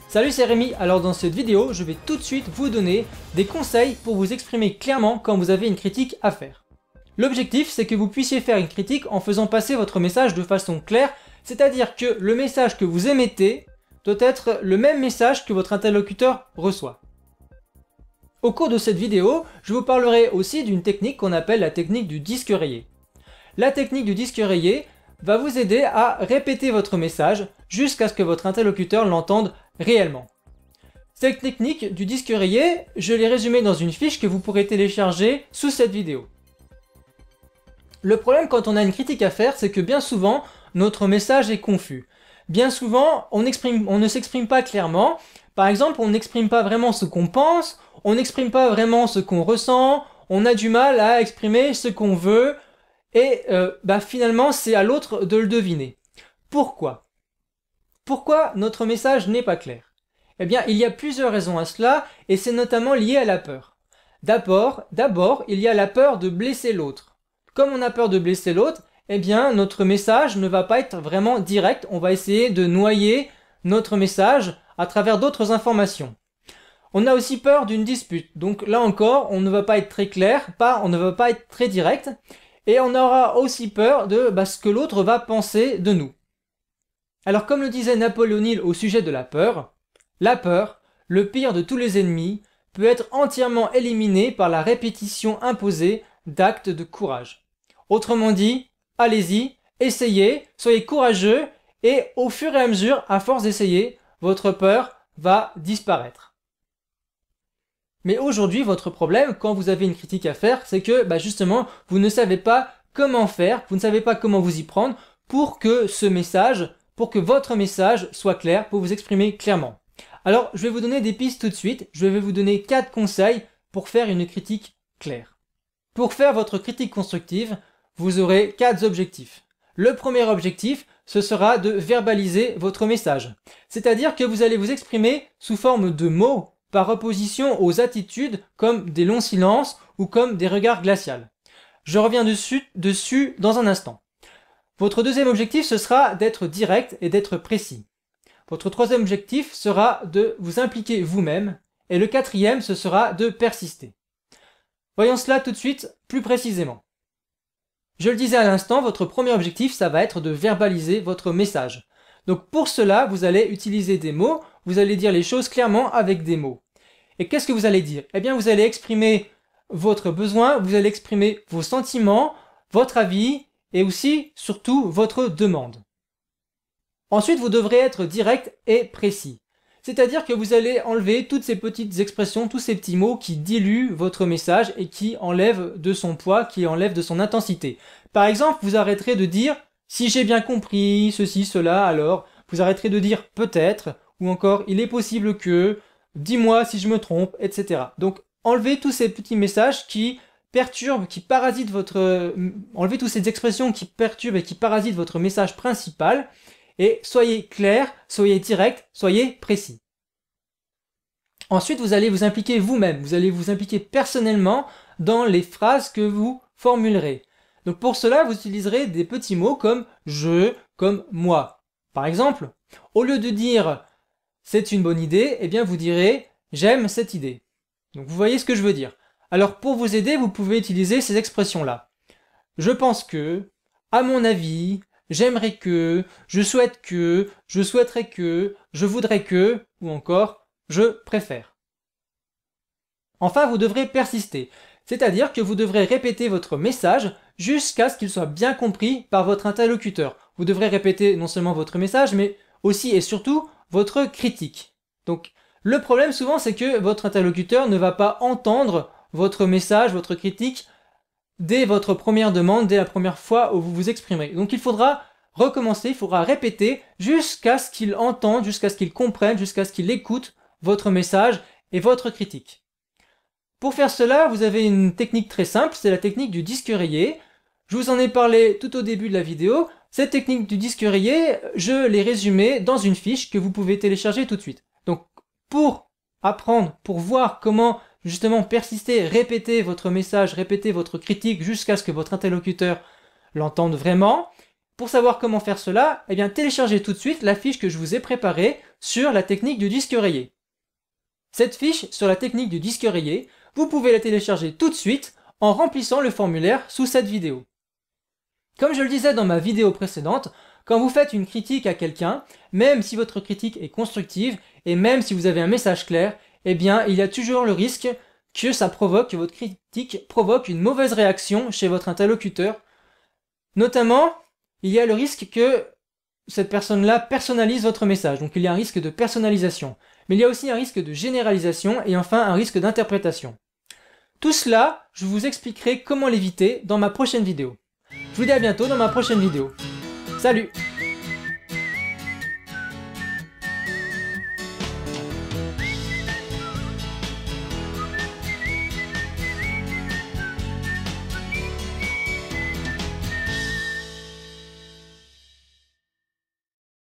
Salut, c'est Rémi. Alors dans cette vidéo, je vais tout de suite vous donner des conseils pour vous exprimer clairement quand vous avez une critique à faire. L'objectif, c'est que vous puissiez faire une critique en faisant passer votre message de façon claire, c'est-à-dire que le message que vous émettez doit être le même message que votre interlocuteur reçoit. Au cours de cette vidéo, je vous parlerai aussi d'une technique qu'on appelle la technique du disque rayé. La technique du disque rayé va vous aider à répéter votre message jusqu'à ce que votre interlocuteur l'entende réellement. Cette technique du disque rayé, je l'ai résumée dans une fiche que vous pourrez télécharger sous cette vidéo. Le problème quand on a une critique à faire, c'est que bien souvent, notre message est confus. Bien souvent, on ne s'exprime pas clairement. Par exemple, on n'exprime pas vraiment ce qu'on pense, on n'exprime pas vraiment ce qu'on ressent, on a du mal à exprimer ce qu'on veut, et finalement, c'est à l'autre de le deviner. Pourquoi ? Pourquoi notre message n'est pas clair ? Eh bien, il y a plusieurs raisons à cela, et c'est notamment lié à la peur. D'abord, il y a la peur de blesser l'autre. Comme on a peur de blesser l'autre, eh bien, notre message ne va pas être vraiment direct, on va essayer de noyer notre message à travers d'autres informations. On a aussi peur d'une dispute, donc là encore, on ne va pas être très clair, on ne va pas être très direct, et on aura aussi peur de ce que l'autre va penser de nous. Alors comme le disait Napoléon Hill au sujet de la peur, le pire de tous les ennemis, peut être entièrement éliminé par la répétition imposée d'actes de courage. Autrement dit, allez-y, essayez, soyez courageux, et au fur et à mesure, à force d'essayer, votre peur va disparaître. Mais aujourd'hui, votre problème, quand vous avez une critique à faire, c'est que justement, vous ne savez pas comment faire, vous ne savez pas comment vous y prendre pour que votre message soit clair, pour vous exprimer clairement. Alors, je vais vous donner des pistes tout de suite. Je vais vous donner 4 conseils pour faire une critique claire. Pour faire votre critique constructive, vous aurez 4 objectifs. Le premier objectif, ce sera de verbaliser votre message. C'est-à-dire que vous allez vous exprimer sous forme de mots, par opposition aux attitudes comme des longs silences ou comme des regards glaciaux. Je reviens dessus dans un instant. Votre deuxième objectif, ce sera d'être direct et d'être précis. Votre troisième objectif sera de vous impliquer vous-même. Et le quatrième, ce sera de persister. Voyons cela tout de suite plus précisément. Je le disais à l'instant, votre premier objectif, ça va être de verbaliser votre message. Donc pour cela, vous allez utiliser des mots, vous allez dire les choses clairement avec des mots. Et qu'est-ce que vous allez dire ? Eh bien, vous allez exprimer votre besoin, vous allez exprimer vos sentiments, votre avis et aussi, surtout, votre demande. Ensuite, vous devrez être direct et précis. C'est-à-dire que vous allez enlever toutes ces petites expressions, tous ces petits mots qui diluent votre message et qui enlèvent de son poids, qui enlèvent de son intensité. Par exemple, vous arrêterez de dire « si j'ai bien compris, ceci, cela, alors », vous arrêterez de dire « peut-être » ou encore « il est possible que », « dis-moi si je me trompe », etc. Donc, enlevez tous ces petits messages qui perturbent, qui parasitent enlevez toutes ces expressions qui perturbent et qui parasitent votre message principal et soyez clair, soyez direct, soyez précis. Ensuite, vous allez vous impliquer vous-même, vous allez vous impliquer personnellement dans les phrases que vous formulerez. Donc pour cela, vous utiliserez des petits mots comme « je », comme « moi ». Par exemple, au lieu de dire « c'est une bonne idée », eh bien vous direz « j'aime cette idée ». Donc vous voyez ce que je veux dire. Alors pour vous aider, vous pouvez utiliser ces expressions-là. Je pense que, à mon avis, j'aimerais que, je souhaite que, je souhaiterais que, je voudrais que, ou encore, je préfère. Enfin, vous devrez persister. C'est-à-dire que vous devrez répéter votre message jusqu'à ce qu'il soit bien compris par votre interlocuteur. Vous devrez répéter non seulement votre message, mais aussi et surtout votre critique. Donc, le problème souvent, c'est que votre interlocuteur ne va pas entendre votre message, votre critique, dès votre première demande, dès la première fois où vous vous exprimerez. Donc, il faudra recommencer, il faudra répéter jusqu'à ce qu'il entende, jusqu'à ce qu'il comprenne, jusqu'à ce qu'il écoute votre message et votre critique. Pour faire cela, vous avez une technique très simple, c'est la technique du disque rayé. Je vous en ai parlé tout au début de la vidéo. Cette technique du disque rayé, je l'ai résumée dans une fiche que vous pouvez télécharger tout de suite. Donc, pour apprendre, pour voir comment justement persister, répéter votre message, répéter votre critique jusqu'à ce que votre interlocuteur l'entende vraiment, pour savoir comment faire cela, eh bien téléchargez tout de suite la fiche que je vous ai préparée sur la technique du disque rayé. Cette fiche sur la technique du disque rayé, vous pouvez la télécharger tout de suite en remplissant le formulaire sous cette vidéo. Comme je le disais dans ma vidéo précédente, quand vous faites une critique à quelqu'un, même si votre critique est constructive et même si vous avez un message clair, eh bien il y a toujours le risque que votre critique provoque une mauvaise réaction chez votre interlocuteur. Notamment, il y a le risque que cette personne-là personnalise votre message, donc il y a un risque de personnalisation. Mais il y a aussi un risque de généralisation et enfin un risque d'interprétation. Tout cela, je vous expliquerai comment l'éviter dans ma prochaine vidéo. Je vous dis à bientôt dans ma prochaine vidéo. Salut!